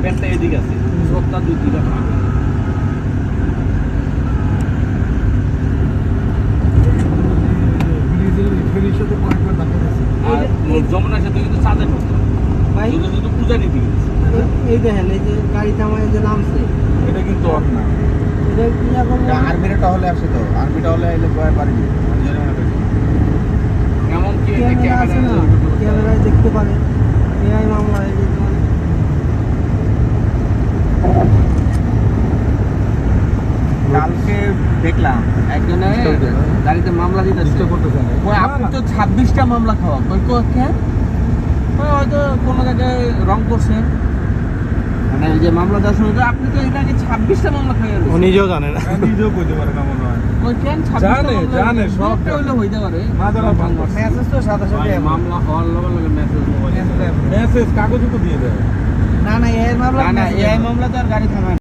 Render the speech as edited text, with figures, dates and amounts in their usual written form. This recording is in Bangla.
পেটটা এদিকে আছে, স্রোতটা দুই দিকে ভাগ। যমুনার সাথে কিন্তু চাঁদের মতো পূজা নিতে গেছে। এই দেখেন, এই যে গাড়িটা আমার যে নামছে, এটা কিন্তু অর না, আর্মির টহলে আসে তো, আর্মি টহলে এলে কয় পারি এমনকি ক্যামেরায় দেখতে পারে। এআই মামলা হয়ে যেতে পারে। কালকে দেখলাম একজনে গাড়িতে মামলা দিতে করতেছে, আপনি তো 26টা মামলা খাওয়া কেন? হয়তো কোনো জায়গায় রং করছেন, মানে এই যে মামলা দেওয়ার সময় আপনি তো এটা আগে 26টা মামলা খাইয়া ও নিজেও জানে না, নিজেও কইতে পারে না মনে হয়। ওই কেন জানে সব হইলে হইতে পারে। মেসেজ তো সাথে সাথে মামলা হওয়ার লগে লগে মেসেজ কাগজও তো দিয়ে দেয়। না না, এআই মামলা তো আর গাড়ি থামায়